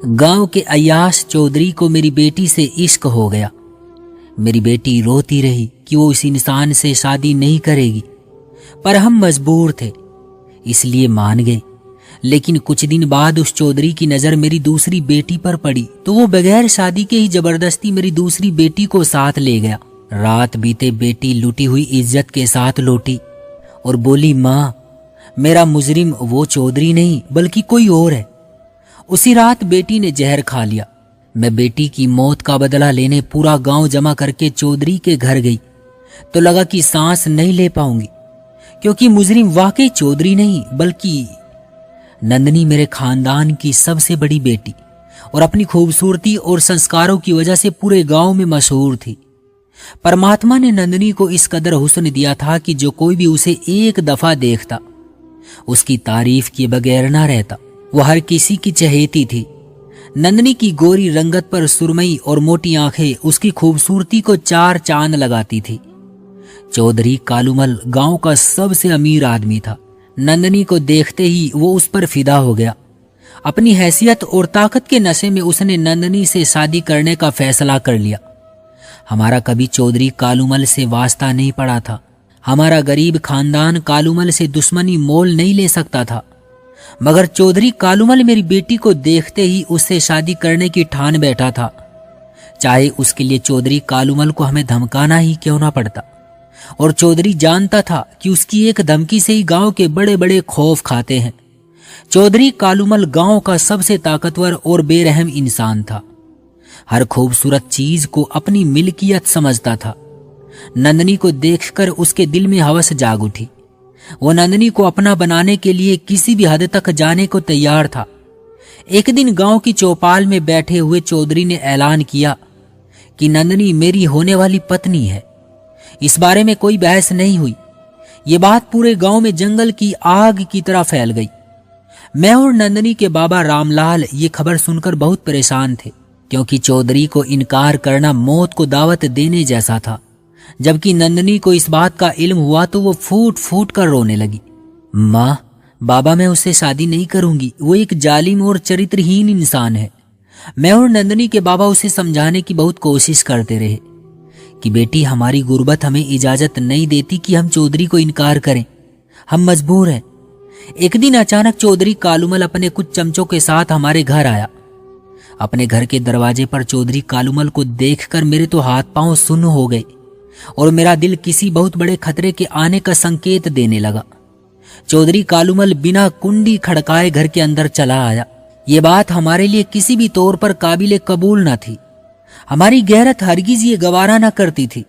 गांव के अय्याश चौधरी को मेरी बेटी से इश्क हो गया। मेरी बेटी रोती रही कि वो इस इंसान से शादी नहीं करेगी, पर हम मजबूर थे इसलिए मान गए। लेकिन कुछ दिन बाद उस चौधरी की नजर मेरी दूसरी बेटी पर पड़ी तो वो बगैर शादी के ही जबरदस्ती मेरी दूसरी बेटी को साथ ले गया। रात बीते बेटी लुटी हुई इज्जत के साथ लौटी और बोली, माँ मेरा मुजरिम वो चौधरी नहीं बल्कि कोई और है। उसी रात बेटी ने जहर खा लिया। मैं बेटी की मौत का बदला लेने पूरा गांव जमा करके चौधरी के घर गई तो लगा कि सांस नहीं ले पाऊंगी, क्योंकि मुजरिम वाकई चौधरी नहीं बल्कि नंदनी मेरे खानदान की सबसे बड़ी बेटी और अपनी खूबसूरती और संस्कारों की वजह से पूरे गांव में मशहूर थी। परमात्मा ने नंदनी को इस कदर हुस्न दिया था कि जो कोई भी उसे एक दफा देखता उसकी तारीफ किए बगैर ना रहता। वह हर किसी की चहेती थी। नंदनी की गोरी रंगत पर सुरमई और मोटी आंखें उसकी खूबसूरती को चार चांद लगाती थी। चौधरी कालूमल गांव का सबसे अमीर आदमी था। नंदनी को देखते ही वो उस पर फिदा हो गया। अपनी हैसियत और ताकत के नशे में उसने नंदनी से शादी करने का फैसला कर लिया। हमारा कभी चौधरी कालूमल से वास्ता नहीं पड़ा था। हमारा गरीब खानदान कालूमल से दुश्मनी मोल नहीं ले सकता था, मगर चौधरी कालूमल मेरी बेटी को देखते ही उससे शादी करने की ठान बैठा था, चाहे उसके लिए चौधरी कालूमल को हमें धमकाना ही क्यों ना पड़ता। और चौधरी जानता था कि उसकी एक धमकी से ही गांव के बड़े बड़े खौफ खाते हैं। चौधरी कालूमल गांव का सबसे ताकतवर और बेरहम इंसान था। हर खूबसूरत चीज को अपनी मिल्कियत समझता था। नंदनी को देखकर उसके दिल में हवस जाग उठी। वो नंदनी को अपना बनाने के लिए किसी भी हद तक जाने को तैयार था। एक दिन गांव की चौपाल में बैठे हुए चौधरी ने ऐलान किया कि नंदनी मेरी होने वाली पत्नी है। इस बारे में कोई बहस नहीं हुई। ये बात पूरे गांव में जंगल की आग की तरह फैल गई। मैं और नंदनी के बाबा रामलाल ये खबर सुनकर बहुत परेशान थे, क्योंकि चौधरी को इनकार करना मौत को दावत देने जैसा था। जबकि नंदनी को इस बात का इल्म हुआ तो वो फूट फूट कर रोने लगी। माँ, बाबा मैं उससे शादी नहीं करूंगी, वो एक जालिम और चरित्रहीन इंसान है। मैं और नंदनी के बाबा उसे समझाने की बहुत कोशिश करते रहे कि बेटी हमारी गुर्बत हमें इजाजत नहीं देती कि हम चौधरी को इनकार करें, हम मजबूर हैं। एक दिन अचानक चौधरी कालूमल अपने कुछ चमचों के साथ हमारे घर आया। अपने घर के दरवाजे पर चौधरी कालूमल को देखकर मेरे तो हाथ पांव सुन्न हो गए और मेरा दिल किसी बहुत बड़े खतरे के आने का संकेत देने लगा। चौधरी कालूमल बिना कुंडी खड़काए घर के अंदर चला आया। ये बात हमारे लिए किसी भी तौर पर काबिले कबूल न थी। हमारी गैरत हरगिज ये गवारा न करती थी।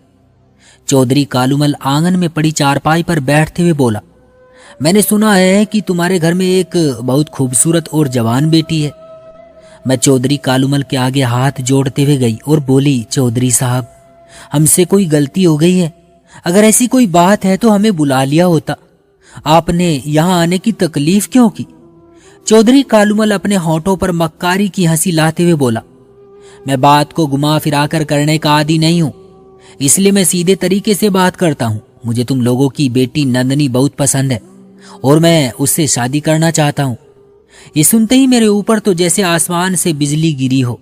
चौधरी कालूमल आंगन में पड़ी चारपाई पर बैठते हुए बोला, मैंने सुना है कि तुम्हारे घर में एक बहुत खूबसूरत और जवान बेटी है। मैं चौधरी कालूमल के आगे हाथ जोड़ते हुए गई और बोली, चौधरी साहब हमसे कोई गलती हो गई है। अगर ऐसी कोई बात है तो हमें बुला लिया होता। आपने यहाँ आने की तकलीफ क्यों की? चौधरी कालूमल अपने होठों पर मक्कारी की हंसी लाते हुए बोला, मैं बात को घुमा फिरा कर करने का आदी नहीं हूं, इसलिए मैं सीधे तरीके से बात करता हूं। मुझे तुम लोगों की बेटी नंदनी बहुत पसंद है और मैं उससे शादी करना चाहता हूं। ये सुनते ही मेरे ऊपर तो जैसे आसमान से बिजली गिरी हो,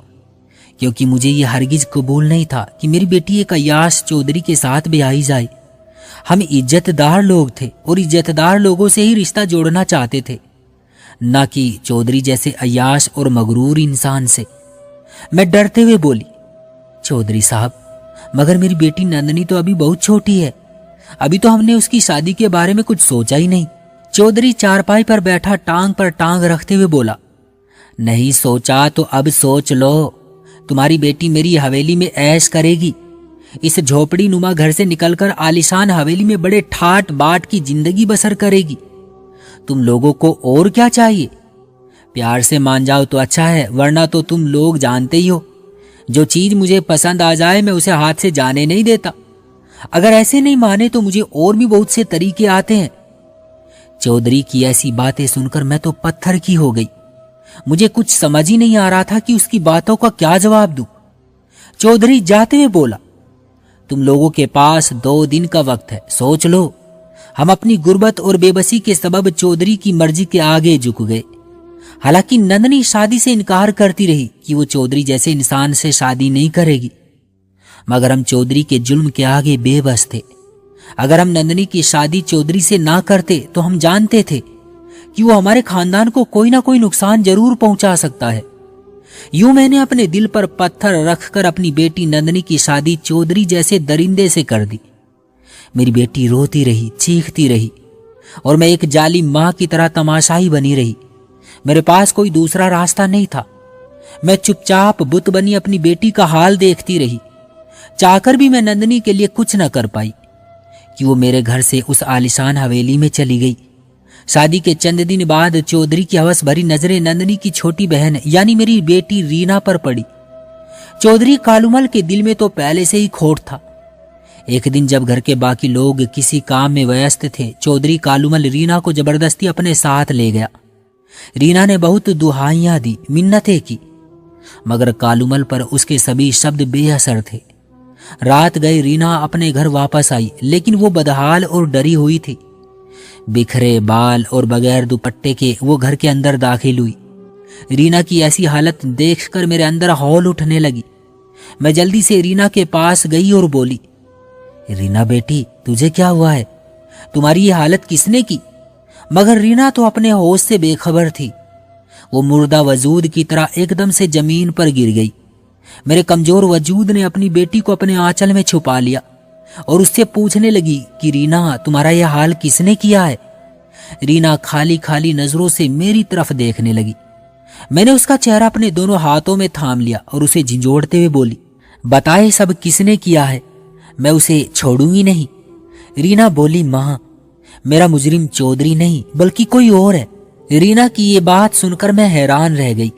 क्योंकि मुझे ये हरगिज कबूल नहीं था कि मेरी बेटी एक अय्याश चौधरी के साथ ब्याही जाए। हम इज्जतदार लोग थे और इज्जतदार लोगों से ही रिश्ता जोड़ना चाहते थे, न कि चौधरी जैसे अय्याश और मगरूर इंसान से। मैं डरते हुए बोली, चौधरी साहब मगर मेरी बेटी नंदनी तो अभी बहुत छोटी है, अभी तो हमने उसकी शादी के बारे में कुछ सोचा ही नहीं। चौधरी चारपाई पर बैठा टांग पर टांग रखते हुए बोला, नहीं सोचा तो अब सोच लो। तुम्हारी बेटी मेरी हवेली में ऐश करेगी। इस झोपड़ी नुमा घर से निकलकर आलीशान हवेली में बड़े ठाट बाट की जिंदगी बसर करेगी। तुम लोगों को और क्या चाहिए? प्यार से मान जाओ तो अच्छा है, वरना तो तुम लोग जानते ही हो, जो चीज मुझे पसंद आ जाए मैं उसे हाथ से जाने नहीं देता। अगर ऐसे नहीं माने तो मुझे और भी बहुत से तरीके आते हैं। चौधरी की ऐसी बातें सुनकर मैं तो पत्थर की हो गई। मुझे कुछ समझ ही नहीं आ रहा था कि उसकी बातों का क्या जवाब दूं। चौधरी जाते हुए बोला, तुम लोगों के पास 2 दिन का वक्त है, सोच लो। हम अपनी गुर्बत और बेबसी के सबब चौधरी की मर्जी के आगे झुक गए। हालांकि नंदनी शादी से इनकार करती रही कि वो चौधरी जैसे इंसान से शादी नहीं करेगी, मगर हम चौधरी के जुल्म के आगे बेबस थे। अगर हम नंदनी की शादी चौधरी से ना करते तो हम जानते थे कि वो हमारे खानदान को कोई ना कोई नुकसान जरूर पहुंचा सकता है। यूं मैंने अपने दिल पर पत्थर रखकर अपनी बेटी नंदनी की शादी चौधरी जैसे दरिंदे से कर दी। मेरी बेटी रोती रही, चीखती रही, और मैं एक जालिम मां की तरह तमाशाई बनी रही। मेरे पास कोई दूसरा रास्ता नहीं था। मैं चुपचाप बुत बनी अपनी बेटी का हाल देखती रही। चाहकर भी मैं नंदनी के लिए कुछ न कर पाई कि वो मेरे घर से उस आलिशान हवेली में चली गई। शादी के चंद दिन बाद चौधरी की हवस भरी नजरें नंदनी की छोटी बहन यानी मेरी बेटी रीना पर पड़ी। चौधरी कालूमल के दिल में तो पहले से ही खोट था। एक दिन जब घर के बाकी लोग किसी काम में व्यस्त थे, चौधरी कालूमल रीना को जबरदस्ती अपने साथ ले गया। रीना ने बहुत दुहाइयां दी, मिन्नतें की, मगर कालूमल पर उसके सभी शब्द बेअसर थे। रात गई रीना अपने घर वापस आई, लेकिन वो बदहाल और डरी हुई थी। बिखरे बाल और बगैर दुपट्टे के वो घर के अंदर दाखिल हुई। रीना की ऐसी हालत देखकर मेरे अंदर हौल उठने लगी। मैं जल्दी से रीना के पास गई और बोली, रीना बेटी, तुझे क्या हुआ है? तुम्हारी ये हालत किसने की? मगर रीना तो अपने होश से बेखबर थी। वो मुर्दा वजूद की तरह एकदम से जमीन पर गिर गई। मेरे कमजोर वजूद ने अपनी बेटी को अपने आंचल में छुपा लिया और उससे पूछने लगी कि रीना, तुम्हारा यह हाल किसने किया है? रीना खाली खाली नजरों से मेरी तरफ देखने लगी। मैंने उसका चेहरा अपने दोनों हाथों में थाम लिया और उसे झिंझोड़ते हुए बोली, बताए सब किसने किया है, मैं उसे छोड़ूंगी नहीं। रीना बोली, मां, मेरा मुजरिम चौधरी नहीं बल्कि कोई और है। रीना की ये बात सुनकर मैं हैरान रह गई।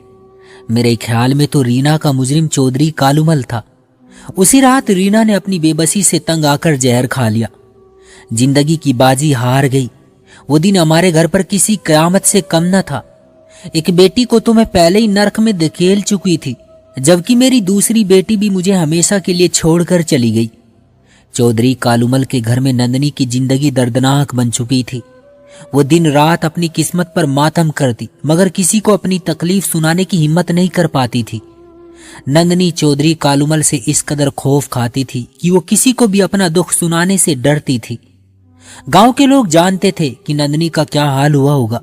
मेरे ख्याल में तो रीना का मुजरिम चौधरी कालूमल था। उसी रात रीना ने अपनी बेबसी से तंग आकर जहर खा लिया। जिंदगी की बाजी हार गई। वो दिन हमारे घर पर किसी कयामत से कम न था। एक बेटी को तो मैं पहले ही नरक में धकेल चुकी थी, जबकि मेरी दूसरी बेटी भी मुझे हमेशा के लिए छोड़कर चली गई। चौधरी कालूमल के घर में नंदनी की जिंदगी दर्दनाक बन चुकी थी। वो दिन रात अपनी किस्मत पर मातम करती, मगर किसी को अपनी तकलीफ सुनाने की हिम्मत नहीं कर पाती थी। नंदनी चौधरी कालूमल से इस कदर खौफ खाती थी कि वो किसी को भी अपना दुख सुनाने से डरती थी। गांव के लोग जानते थे कि नंदनी का क्या हाल हुआ होगा,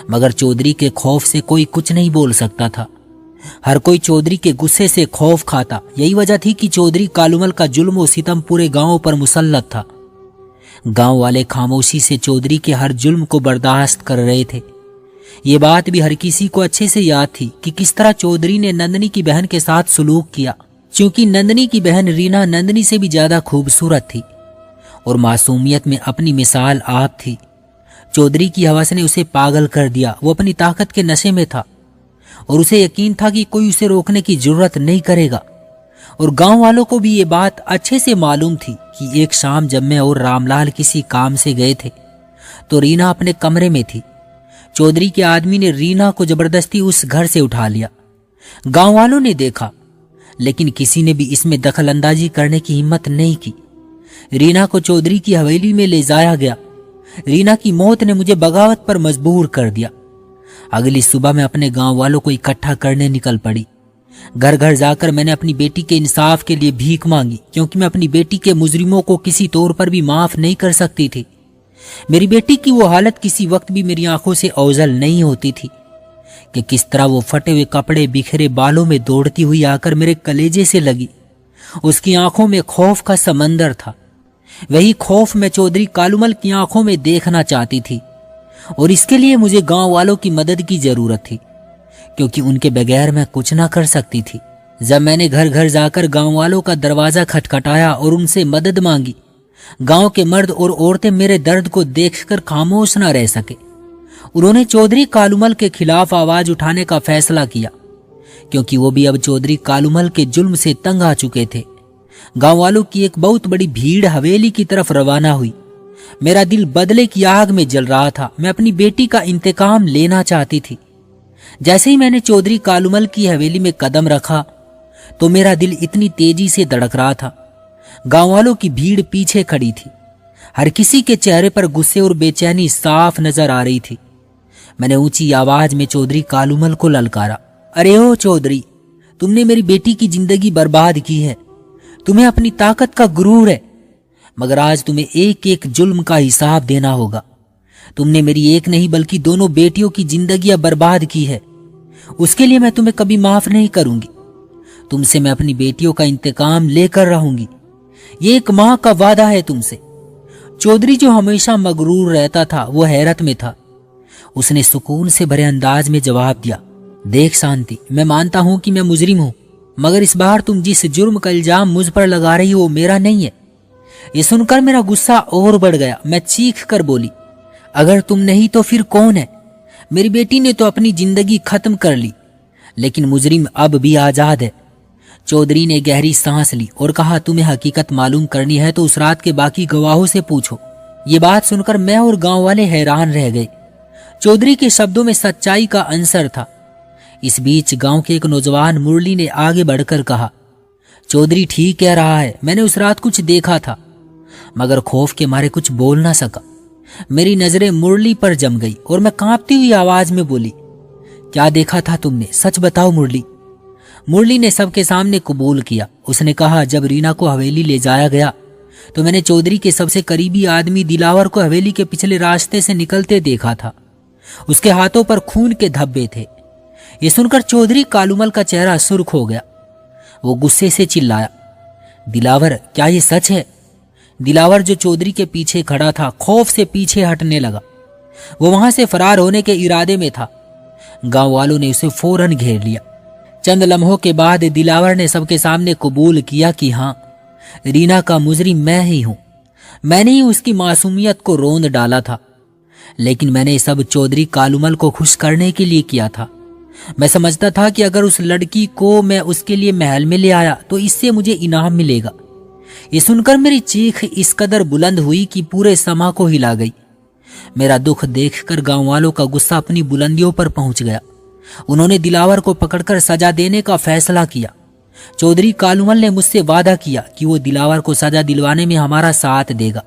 मगर चौधरी के खौफ से कोई कुछ नहीं बोल सकता था। हर कोई चौधरी के गुस्से से खौफ खाता। यही वजह थी कि चौधरी कालूमल का जुल्म और सितम पूरे गांव पर मुसल्लत था। गांव वाले खामोशी से चौधरी के हर जुल्म को बर्दाश्त कर रहे थे। ये बात भी हर किसी को अच्छे से याद थी कि किस तरह चौधरी ने नंदनी की बहन के साथ सलूक किया। क्योंकि नंदनी की बहन रीना नंदनी से भी ज्यादा खूबसूरत थी और मासूमियत में अपनी मिसाल आप थी। चौधरी की हवस ने उसे पागल कर दिया। वो अपनी ताकत के नशे में था और उसे यकीन था कि कोई उसे रोकने की जरूरत नहीं करेगा। और गांव वालों को भी ये बात अच्छे से मालूम थी कि एक शाम जब मैं और रामलाल किसी काम से गए थे तो रीना अपने कमरे में थी। चौधरी के आदमी ने रीना को जबरदस्ती उस घर से उठा लिया। गांव वालों ने देखा, लेकिन किसी ने भी इसमें दखल अंदाजी करने की हिम्मत नहीं की। रीना को चौधरी की हवेली में ले जाया गया। रीना की मौत ने मुझे बगावत पर मजबूर कर दिया। अगली सुबह मैं अपने गांव वालों को इकट्ठा करने निकल पड़ी। घर घर जाकर मैंने अपनी बेटी के इंसाफ के लिए भीख मांगी, क्योंकि मैं अपनी बेटी के मुजरिमों को किसी तौर पर भी माफ नहीं कर सकती थी। मेरी बेटी की वो हालत किसी वक्त भी मेरी आंखों से ओझल नहीं होती थी कि किस तरह वो फटे हुए कपड़े बिखरे बालों में दौड़ती हुई आकर मेरे कलेजे से लगी। उसकी आंखों में खौफ का समंदर था। वही खौफ मैं चौधरी कालूमल की आंखों में देखना चाहती थी और इसके लिए मुझे गांव वालों की मदद की जरूरत थी, क्योंकि उनके बगैर मैं कुछ ना कर सकती थी। जब मैंने घर घर जाकर गांव वालों का दरवाजा खटखटाया और उनसे मदद मांगी, गांव के मर्द और औरतें मेरे दर्द को देखकर खामोश न रह सके। उन्होंने चौधरी कालूमल के खिलाफ आवाज उठाने का फैसला किया, क्योंकि वो भी अब चौधरी कालूमल के जुल्म से तंग आ चुके थे। गांव वालों की एक बहुत बड़ी भीड़ हवेली की तरफ रवाना हुई। मेरा दिल बदले की आग में जल रहा था। मैं अपनी बेटी का इंतकाम लेना चाहती थी। जैसे ही मैंने चौधरी कालूमल की हवेली में कदम रखा तो मेरा दिल इतनी तेजी से धड़क रहा था। गांव वालों की भीड़ पीछे खड़ी थी। हर किसी के चेहरे पर गुस्से और बेचैनी साफ नजर आ रही थी। मैंने ऊंची आवाज में चौधरी कालूमल को ललकारा, अरे ओ चौधरी, तुमने मेरी बेटी की जिंदगी बर्बाद की है। तुम्हें अपनी ताकत का गुरूर है, मगर आज तुम्हें एक एक जुल्म का हिसाब देना होगा। तुमने मेरी एक नहीं बल्कि दोनों बेटियों की जिंदगियां बर्बाद की है। उसके लिए मैं तुम्हें कभी माफ नहीं करूंगी। तुमसे मैं अपनी बेटियों का इंतकाम लेकर रहूंगी। ये एक मां का वादा है तुमसे। चौधरी, जो हमेशा मगरूर रहता था, वो हैरत में था। उसने सुकून से भरे अंदाज में जवाब दिया, देख शांति, मैं मानता हूं कि मैं मुजरिम हूं, मगर इस बार तुम जिस जुर्म का इल्जाम मुझ पर लगा रही हो वो मेरा नहीं है। ये सुनकर मेरा गुस्सा और बढ़ गया। मैं चीख कर बोली, अगर तुम नहीं तो फिर कौन है? मेरी बेटी ने तो अपनी जिंदगी खत्म कर ली, लेकिन मुजरिम अब भी आजाद है। चौधरी ने गहरी सांस ली और कहा, तुम्हें हकीकत मालूम करनी है तो उस रात के बाकी गवाहों से पूछो। ये बात सुनकर मैं और गांव वाले हैरान रह गए। चौधरी के शब्दों में सच्चाई का अंसर था। इस बीच गांव के एक नौजवान मुरली ने आगे बढ़कर कहा, चौधरी ठीक कह रहा है, मैंने उस रात कुछ देखा था, मगर खौफ के मारे कुछ बोल ना सका। मेरी नजरें मुरली पर जम गई और मैं कांपती हुई आवाज में बोली, क्या देखा था तुमने? सच बताओ मुरली। मुरली ने सबके सामने कबूल किया। उसने कहा, जब रीना को हवेली ले जाया गया तो मैंने चौधरी के सबसे करीबी आदमी दिलावर को हवेली के पिछले रास्ते से निकलते देखा था। उसके हाथों पर खून के धब्बे थे। ये सुनकर चौधरी कालूमल का चेहरा सुर्ख हो गया। वो गुस्से से चिल्लाया, दिलावर, क्या ये सच है? दिलावर, जो चौधरी के पीछे खड़ा था, खौफ से पीछे हटने लगा। वो वहां से फरार होने के इरादे में था। गांव वालों ने उसे फौरन घेर लिया। चंद लम्हों के बाद दिलावर ने सबके सामने कबूल किया कि हां, रीना का मुजरिम मैं ही हूं। मैंने ही उसकी मासूमियत को रोंद डाला था, लेकिन मैंने सब चौधरी कालूमल को खुश करने के लिए किया था। मैं समझता था कि अगर उस लड़की को मैं उसके लिए महल में ले आया तो इससे मुझे इनाम मिलेगा। ये सुनकर मेरी चीख इस कदर बुलंद हुई कि पूरे समा को हिला गई। मेरा दुख देखकर गांव वालों का गुस्सा अपनी बुलंदियों पर पहुंच गया। उन्होंने दिलावर को पकड़कर सजा देने का फैसला किया। चौधरी कालूमल ने मुझसे वादा किया कि वो दिलावर को सजा दिलवाने में हमारा साथ देगा।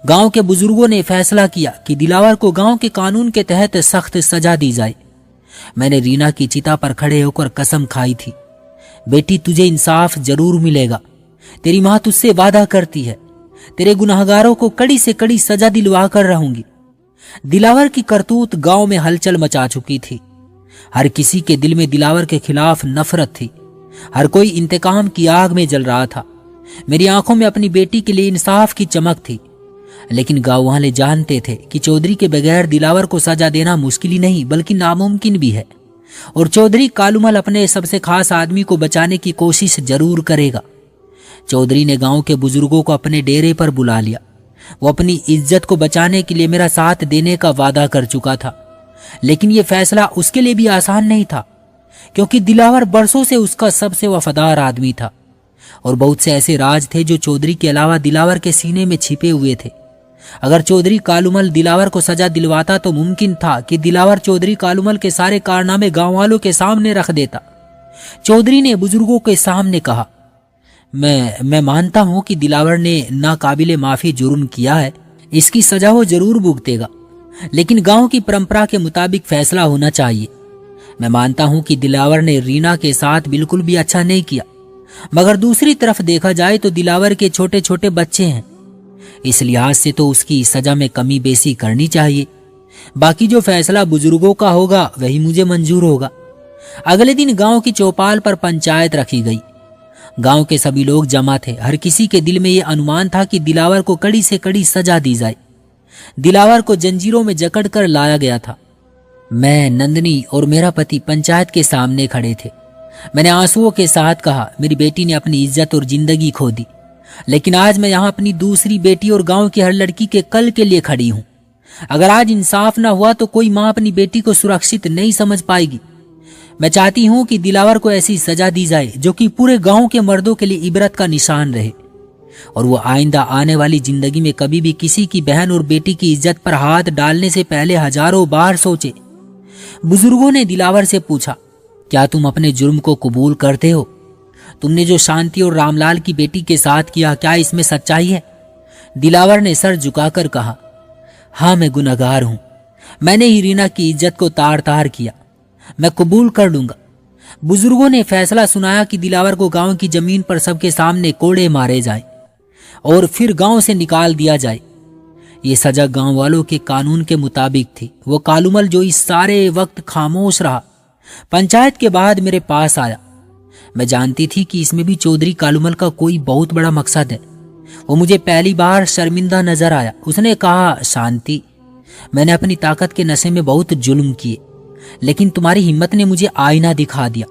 गांव के बुजुर्गों ने फैसला किया कि दिलावर को गांव के कानून के तहत सख्त सजा दी जाए। मैंने रीना की चिता पर खड़े होकर कसम खाई थी, बेटी तुझे इंसाफ जरूर मिलेगा। तेरी मां तुझसे वादा करती है, तेरे गुनाहगारों को कड़ी से कड़ी सजा दिलवा कर रहूंगी। दिलावर की करतूत गांव में हलचल मचा चुकी थी। हर किसी के दिल में दिलावर के खिलाफ नफरत थी। हर कोई इंतकाम की आग में जल रहा था। मेरी आंखों में अपनी बेटी के लिए इंसाफ की चमक थी, लेकिन गांव वाले जानते थे कि चौधरी के बगैर दिलावर को सजा देना मुश्किल ही नहीं बल्कि नामुमकिन भी है, और चौधरी कालूमल अपने सबसे खास आदमी को बचाने की कोशिश जरूर करेगा। चौधरी ने गांव के बुजुर्गों को अपने डेरे पर बुला लिया। वो अपनी इज्जत को बचाने के लिए मेरा साथ देने का वादा कर चुका था, लेकिन यह फैसला उसके लिए भी आसान नहीं था, क्योंकि दिलावर बरसों से उसका सबसे वफादार आदमी था और बहुत से ऐसे राज थे जो चौधरी के अलावा दिलावर के सीने में छिपे हुए थे। अगर चौधरी कालूमल दिलावर को सजा दिलवाता तो मुमकिन था कि दिलावर चौधरी कालूमल के सारे कारनामे गांव वालों के सामने रख देता। चौधरी ने बुजुर्गों के सामने कहा, मैं मानता हूं कि दिलावर ने नाकाबिले माफी जुर्म किया है, इसकी सजा वो जरूर भुगतेगा, लेकिन गांव की परंपरा के मुताबिक फैसला होना चाहिए। मैं मानता हूं कि दिलावर ने रीना के साथ बिल्कुल भी अच्छा नहीं किया, मगर दूसरी तरफ देखा जाए तो दिलावर के छोटे छोटे बच्चे हैं, इस लिहाज से तो उसकी सजा में कमी बेसी करनी चाहिए। बाकी जो फैसला बुजुर्गों का होगा वही मुझे मंजूर होगा। अगले दिन गांव की चौपाल पर पंचायत रखी गई। गांव के सभी लोग जमा थे। हर किसी के दिल में यह अनुमान था कि दिलावर को कड़ी से कड़ी सजा दी जाए। दिलावर को जंजीरों में जकड़ कर लाया गया था। मैं, नंदनी और मेरा पति पंचायत के सामने खड़े थे। मैंने आंसुओं के साथ कहा, मेरी बेटी ने अपनी इज्जत और जिंदगी खो दी, लेकिन आज मैं यहाँ अपनी दूसरी बेटी और गांव की हर लड़की के कल के लिए खड़ी हूँ। अगर आज इंसाफ ना हुआ तो कोई माँ अपनी बेटी को सुरक्षित नहीं समझ पाएगी। मैं चाहती हूँ कि दिलावर को ऐसी सजा दी जाए जो कि पूरे गांव के मर्दों के लिए इबरत का निशान रहे, और वो आइंदा आने वाली जिंदगी में कभी भी किसी की बहन और बेटी की इज्जत पर हाथ डालने से पहले हजारों बार सोचे। बुजुर्गों ने दिलावर से पूछा, क्या तुम अपने जुर्म को कबूल करते हो? तुमने जो शांति और रामलाल की बेटी के साथ किया, क्या इसमें सच्चाई है? दिलावर ने सर झुकाकर कहा, हाँ, मैं गुनहगार हूं, मैंने ही रीना की इज्जत को तार तार किया। मैं कबूल कर लूंगा। बुजुर्गों ने फैसला सुनाया कि दिलावर को गांव की जमीन पर सबके सामने कोड़े मारे जाएं और फिर गांव से निकाल दिया जाए। ये सजा गांव वालों के कानून के मुताबिक थी। वो कालूमल जो इस सारे वक्त खामोश रहा, पंचायत के बाद मेरे पास आया। मैं जानती थी कि इसमें भी चौधरी कालूमल का कोई बहुत बड़ा मकसद है। वो मुझे पहली बार शर्मिंदा नजर आया। उसने कहा, शांति, मैंने अपनी ताकत के नशे में बहुत जुल्म किए, लेकिन तुम्हारी हिम्मत ने मुझे आईना दिखा दिया।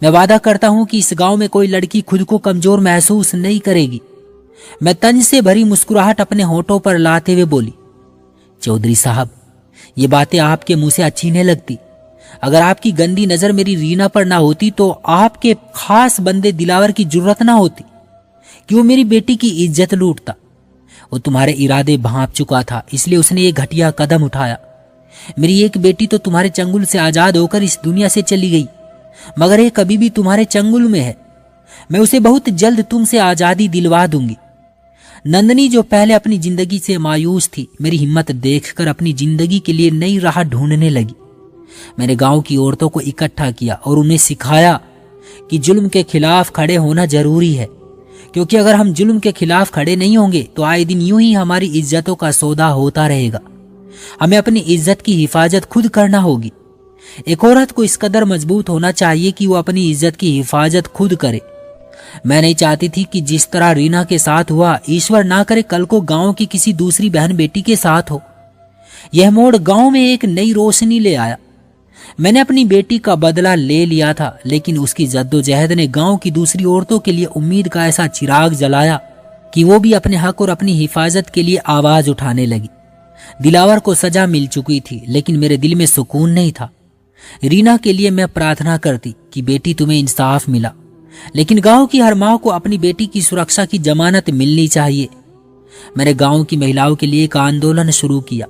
मैं वादा करता हूं कि इस गांव में कोई लड़की खुद को कमजोर महसूस नहीं करेगी। मैं तंज से भरी मुस्कुराहट अपने होठों पर लाते हुए बोली, चौधरी साहब, ये बातें आपके मुंह से अच्छी नहीं लगती। अगर आपकी गंदी नजर मेरी रीना पर ना होती तो आपके खास बंदे दिलावर की जरूरत ना होती कि वो मेरी बेटी की इज्जत लूटता। वो तुम्हारे इरादे भांप चुका था, इसलिए उसने ये घटिया कदम उठाया। मेरी एक बेटी तो तुम्हारे चंगुल से आजाद होकर इस दुनिया से चली गई, मगर ये कभी भी तुम्हारे चंगुल में है। मैं उसे बहुत जल्द तुमसे आजादी दिलवा दूंगी। नंदनी, जो पहले अपनी जिंदगी से मायूस थी, मेरी हिम्मत देखकर अपनी जिंदगी के लिए नई राह ढूंढने लगी। मैंने गांव की औरतों को इकट्ठा किया और उन्हें सिखाया कि जुल्म के खिलाफ खड़े होना जरूरी है, क्योंकि अगर हम जुल्म के खिलाफ खड़े नहीं होंगे तो आए दिन यूं ही हमारी इज्जतों का सौदा होता रहेगा। हमें अपनी इज्जत की हिफाजत खुद करना होगी। एक औरत को इस कदर मजबूत होना चाहिए कि वो अपनी इज्जत की हिफाजत खुद करे। मैं नहीं चाहती थी कि जिस तरह रीना के साथ हुआ, ईश्वर ना करे कल को गांव की किसी दूसरी बहन बेटी के साथ हो। यह मोड़ गांव में एक नई रोशनी ले आया। मैंने अपनी बेटी का बदला ले लिया था, लेकिन उसकी जद्दोजहद ने गांव की दूसरी औरतों के लिए उम्मीद का ऐसा चिराग जलाया कि वो भी अपने हक और अपनी हिफाजत के लिए आवाज उठाने लगी। दिलावर को सजा मिल चुकी थी, लेकिन मेरे दिल में सुकून नहीं था। रीना के लिए मैं प्रार्थना करती कि बेटी, तुम्हें इंसाफ मिला, लेकिन गांव की हर मां को अपनी बेटी की सुरक्षा की जमानत मिलनी चाहिए। मैंने गांव की महिलाओं के लिए एक आंदोलन शुरू किया।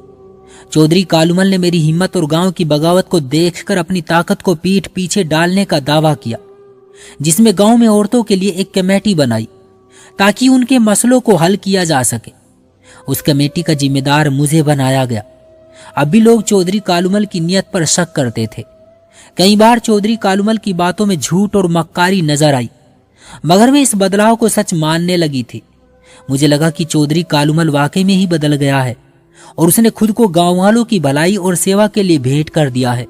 चौधरी कालूमल ने मेरी हिम्मत और गांव की बगावत को देखकर अपनी ताकत को पीठ पीछे डालने का दावा किया, जिसमें गांव में औरतों के लिए एक कमेटी बनाई ताकि उनके मसलों को हल किया जा सके। उस कमेटी का जिम्मेदार मुझे बनाया गया। अब भी लोग चौधरी कालूमल की नीयत पर शक करते थे। कई बार चौधरी कालूमल की बातों में झूठ और मक्कारी नजर आई, मगर मैं इस बदलाव को सच मानने लगी थी। मुझे लगा कि चौधरी कालूमल वाकई में ही बदल गया है और उसने खुद को गांव वालों की भलाई और सेवा के लिए भेंट कर दिया है।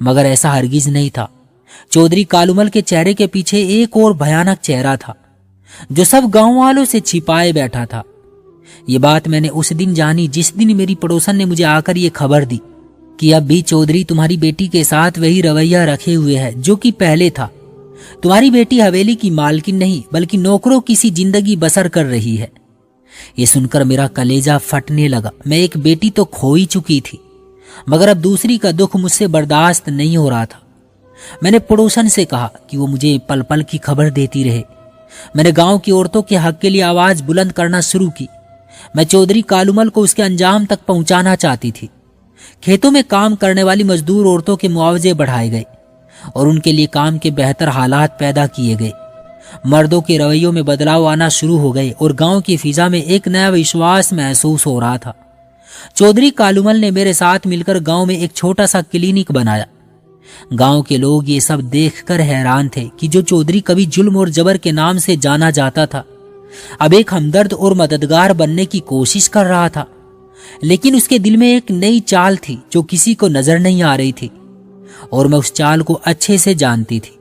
मगर ऐसा हरगिज नहीं था। चौधरी कालूमल के चेहरे के पीछे एक और भयानक चेहरा था, जो सब गांव वालों से छिपाए बैठा था। ये बात मैंने उस दिन जानी जिस दिन मेरी पड़ोसन ने मुझे आकर ये खबर दी कि अब भी चौधरी तुम्हारी बेटी के साथ वही रवैया रखे हुए है जो कि पहले था। तुम्हारी बेटी हवेली की मालकिन नहीं, बल्कि नौकरों की सी जिंदगी बसर कर रही है। ये सुनकर मेरा कलेजा फटने लगा। मैं एक बेटी तो खो ही चुकी थी, मगर अब दूसरी का दुख मुझसे बर्दाश्त नहीं हो रहा था। मैंने पड़ोसन से कहा कि वो मुझे पल पल की खबर देती रहे। मैंने गांव की औरतों के हक के लिए आवाज बुलंद करना शुरू की। मैं चौधरी कालूमल को उसके अंजाम तक पहुंचाना चाहती थी। खेतों में काम करने वाली मजदूर औरतों के मुआवजे बढ़ाए गए और उनके लिए काम के बेहतर हालात पैदा किए गए। मर्दों के रवैयों में बदलाव आना शुरू हो गए और गांव की फिजा में एक नया विश्वास महसूस हो रहा था। चौधरी कालूमल ने मेरे साथ मिलकर गांव में एक छोटा सा क्लिनिक बनाया। गांव के लोग ये सब देखकर हैरान थे कि जो चौधरी कभी जुल्म और जबर के नाम से जाना जाता था, अब एक हमदर्द और मददगार बनने की कोशिश कर रहा था। लेकिन उसके दिल में एक नई चाल थी जो किसी को नजर नहीं आ रही थी, और मैं उस चाल को अच्छे से जानती थी,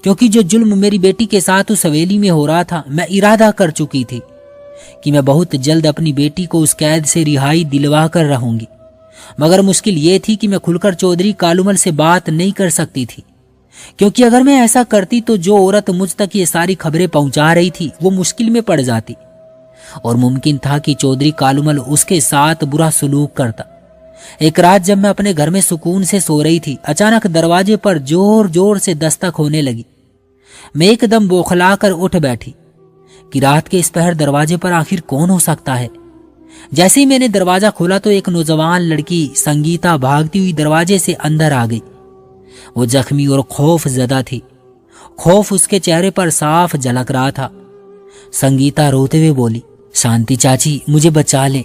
क्योंकि जो जुल्म मेरी बेटी के साथ उस हवेली में हो रहा था, मैं इरादा कर चुकी थी कि मैं बहुत जल्द अपनी बेटी को उस कैद से रिहाई दिलवा कर रहूंगी। मगर मुश्किल ये थी कि मैं खुलकर चौधरी कालूमल से बात नहीं कर सकती थी, क्योंकि अगर मैं ऐसा करती तो जो औरत मुझ तक ये सारी खबरें पहुंचा रही थी वो मुश्किल में पड़ जाती, और मुमकिन था कि चौधरी कालूमल उसके साथ बुरा सलूक करता। एक रात जब मैं अपने घर में सुकून से सो रही थी, अचानक दरवाजे पर जोर जोर से दस्तक होने लगी। मैं एकदम बौखला कर उठ बैठी कि रात के इस पहर दरवाजे पर आखिर कौन हो सकता है। जैसे ही मैंने दरवाजा खोला तो एक नौजवान लड़की संगीता भागती हुई दरवाजे से अंदर आ गई। वो जख्मी और खौफ ज़दा थी। खौफ उसके चेहरे पर साफ झलक रहा था। संगीता रोते हुए बोली, शांति चाची, मुझे बचा ले।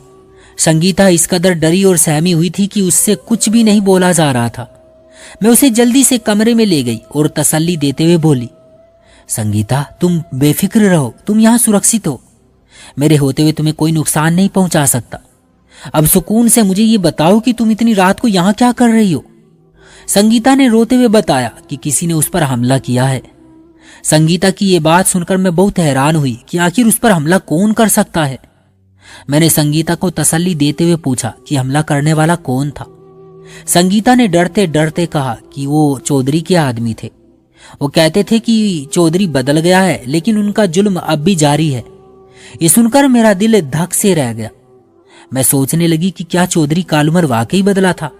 संगीता इस कदर डरी और सहमी हुई थी कि उससे कुछ भी नहीं बोला जा रहा था। मैं उसे जल्दी से कमरे में ले गई और तसल्ली देते हुए बोली, संगीता तुम बेफिक्र रहो, तुम यहाँ सुरक्षित हो। मेरे होते हुए तुम्हें कोई नुकसान नहीं पहुंचा सकता। अब सुकून से मुझे ये बताओ कि तुम इतनी रात को यहाँ क्या कर रही हो। संगीता ने रोते हुए बताया कि किसी ने उस पर हमला किया है। संगीता की ये बात सुनकर मैं बहुत हैरान हुई कि आखिर उस पर हमला कौन कर सकता है। मैंने संगीता को तसल्ली देते हुए पूछा कि हमला करने वाला कौन था। संगीता ने डरते डरते कहा कि वो चौधरी के आदमी थे। वो कहते थे कि चौधरी बदल गया है, लेकिन उनका जुल्म अब भी जारी है। ये सुनकर मेरा दिल धक से रह गया। मैं सोचने लगी कि क्या चौधरी कालूमल वाकई बदला था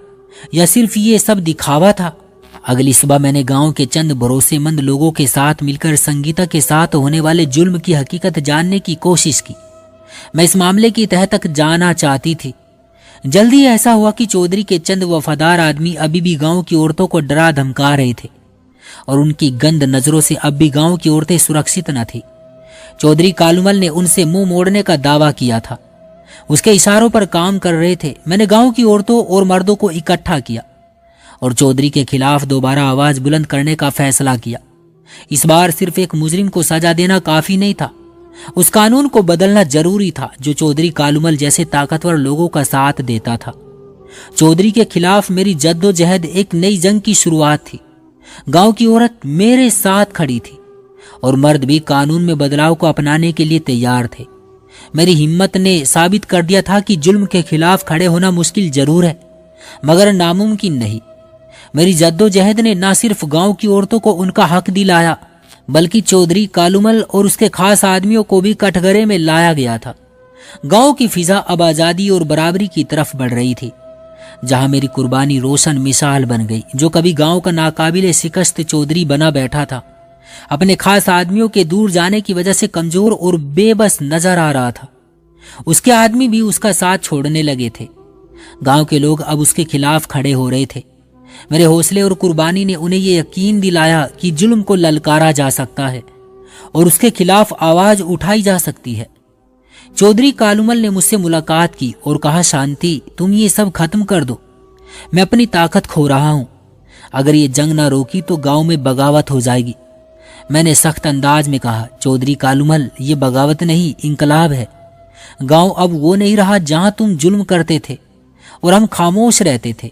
या सिर्फ ये सब दिखावा था। अगली सुबह मैंने गांव के चंद भरोसेमंद लोगों के साथ मिलकर संगीता के साथ होने वाले जुल्म की हकीकत जानने की कोशिश की। मैं इस मामले की तह तक जाना चाहती थी। जल्दी ऐसा हुआ कि चौधरी के चंद वफादार आदमी अभी भी गांव की औरतों को डरा धमका रहे थे और उनकी गंद नजरों से अब भी गांव की औरतें सुरक्षित न थी। चौधरी कालूमल ने उनसे मुंह मोड़ने का दावा किया था। उसके इशारों पर काम कर रहे थे। मैंने गांव की औरतों और मर्दों को इकट्ठा किया और चौधरी के खिलाफ दोबारा आवाज बुलंद करने का फैसला किया। इस बार सिर्फ एक मुजरिम को सजा देना काफी नहीं था, उस कानून को बदलना जरूरी था जो चौधरी कालूमल जैसे ताकतवर लोगों का साथ देता था। चौधरी के खिलाफ मेरी जद्दोजहद एक नई जंग की शुरुआत थी। गांव की औरत मेरे साथ खड़ी थी और मर्द भी कानून में बदलाव को अपनाने के लिए तैयार थे। मेरी हिम्मत ने साबित कर दिया था कि जुल्म के खिलाफ खड़े होना मुश्किल जरूर है, मगर नामुमकिन नहीं। मेरी जद्दोजहद ने न सिर्फ गांव की औरतों को उनका हक दिलाया, बल्कि चौधरी कालूमल और उसके खास आदमियों को भी कटघरे में लाया गया था। गांव की फिजा अब आजादी और बराबरी की तरफ बढ़ रही थी, जहां मेरी कुर्बानी रोशन मिसाल बन गई। जो कभी गांव का नाकाबिले शिकस्त चौधरी बना बैठा था, अपने खास आदमियों के दूर जाने की वजह से कमजोर और बेबस नजर आ रहा था। उसके आदमी भी उसका साथ छोड़ने लगे थे। गांव के लोग अब उसके खिलाफ खड़े हो रहे थे। मेरे हौसले और कुर्बानी ने उन्हें यह यकीन दिलाया कि जुल्म को ललकारा जा सकता है और उसके खिलाफ आवाज उठाई जा सकती है। चौधरी कालूमल ने मुझसे मुलाकात की और कहा, शांति तुम ये सब खत्म कर दो, मैं अपनी ताकत खो रहा हूं। अगर ये जंग ना रोकी तो गांव में बगावत हो जाएगी। मैंने सख्त अंदाज में कहा, चौधरी कालूमल ये बगावत नहीं, इंकलाब है। गांव अब वो नहीं रहा जहां तुम जुल्म करते थे और हम खामोश रहते थे।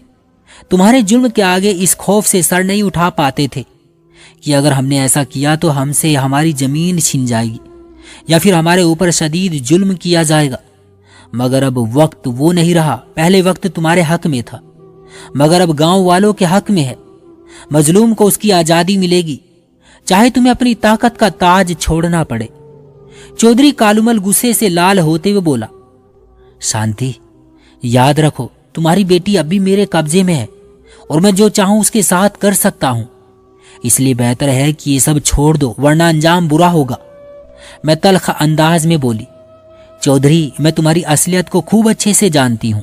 तुम्हारे जुल्म के आगे इस खौफ से सर नहीं उठा पाते थे कि अगर हमने ऐसा किया तो हमसे हमारी जमीन छिन जाएगी या फिर हमारे ऊपर शदीद जुल्म किया जाएगा। मगर अब वक्त वो नहीं रहा। पहले वक्त तुम्हारे हक में था, मगर अब गांव वालों के हक में है। मजलूम को उसकी आजादी मिलेगी, चाहे तुम्हें अपनी ताकत का ताज छोड़ना पड़े। चौधरी कालूमल गुस्से से लाल होते हुए बोला, शांति याद रखो, तुम्हारी बेटी अब भी मेरे कब्जे में है और मैं जो चाहूं उसके साथ कर सकता हूं। इसलिए बेहतर है कि ये सब छोड़ दो, वरना अंजाम बुरा होगा। मैं तल्ख अंदाज में बोली, चौधरी मैं तुम्हारी असलियत को खूब अच्छे से जानती हूं।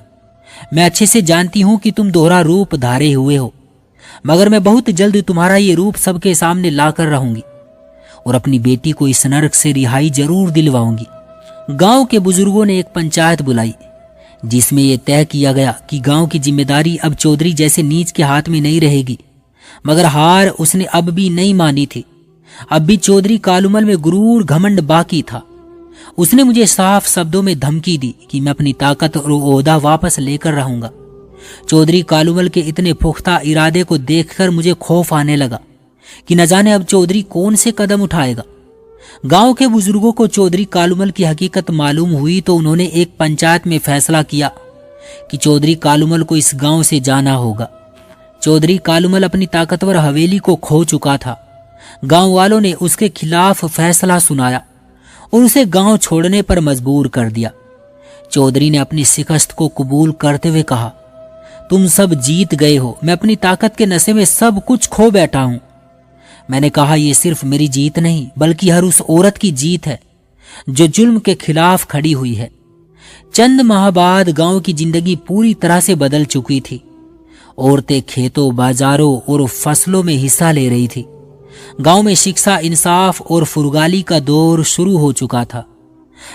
मैं अच्छे से जानती हूं कि तुम दोहरा रूप धारे हुए हो, मगर मैं बहुत जल्द तुम्हारा ये रूप सबके सामने लाकर रहूंगी और अपनी बेटी को इस नरक से रिहाई जरूर दिलवाऊंगी। गांव के बुजुर्गों ने एक पंचायत बुलाई जिसमें यह तय किया गया कि गांव की जिम्मेदारी अब चौधरी जैसे नीच के हाथ में नहीं रहेगी। मगर हार उसने अब भी नहीं मानी थी। अब भी चौधरी कालूमल में गुरूर घमंड बाकी था। उसने मुझे साफ शब्दों में धमकी दी कि मैं अपनी ताकत और ओहदा वापस लेकर रहूंगा। चौधरी कालूमल के इतने पुख्ता इरादे को देखकर मुझे खौफ आने लगा कि न जाने अब चौधरी कौन से कदम उठाएगा। गांव के बुजुर्गों को चौधरी कालूमल की हकीकत मालूम हुई तो उन्होंने एक पंचायत में फैसला किया कि चौधरी कालूमल को इस गांव से जाना होगा। चौधरी कालूमल अपनी ताकतवर हवेली को खो चुका था। गांव वालों ने उसके खिलाफ फैसला सुनाया और उसे गांव छोड़ने पर मजबूर कर दिया। चौधरी ने अपनी शिकस्त को कबूल करते हुए कहा, तुम सब जीत गए हो, मैं अपनी ताकत के नशे में सब कुछ खो बैठा हूं। मैंने कहा, यह सिर्फ मेरी जीत नहीं बल्कि हर उस औरत की जीत है जो जुल्म के खिलाफ खड़ी हुई है। चंद माह बाद गांव की जिंदगी पूरी तरह से बदल चुकी थी। औरतें खेतों, बाजारों और फसलों में हिस्सा ले रही थी। गांव में शिक्षा, इंसाफ और फुर्गाली का दौर शुरू हो चुका था।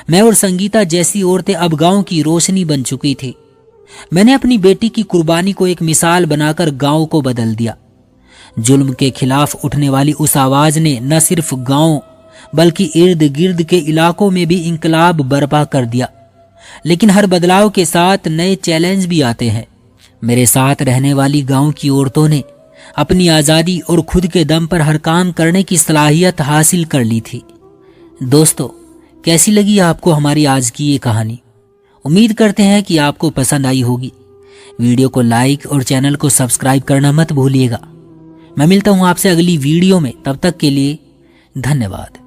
मैं और संगीता जैसी औरतें अब गांव की रोशनी बन चुकी थी। मैंने अपनी बेटी की कुर्बानी को एक मिसाल बनाकर गांव को बदल दिया। जुल्म के खिलाफ उठने वाली उस आवाज ने न सिर्फ गांव बल्कि इर्द गिर्द के इलाकों में भी इंकलाब बर्पा कर दिया। लेकिन हर बदलाव के साथ नए चैलेंज भी आते हैं। मेरे साथ रहने वाली गांव की औरतों ने अपनी आज़ादी और खुद के दम पर हर काम करने की सलाहियत हासिल कर ली थी। दोस्तों, कैसी लगी आपको हमारी आज की ये कहानी? उम्मीद करते हैं कि आपको पसंद आई होगी। वीडियो को लाइक और चैनल को सब्सक्राइब करना मत भूलिएगा। मैं मिलता हूं आपसे अगली वीडियो में, तब तक के लिए धन्यवाद।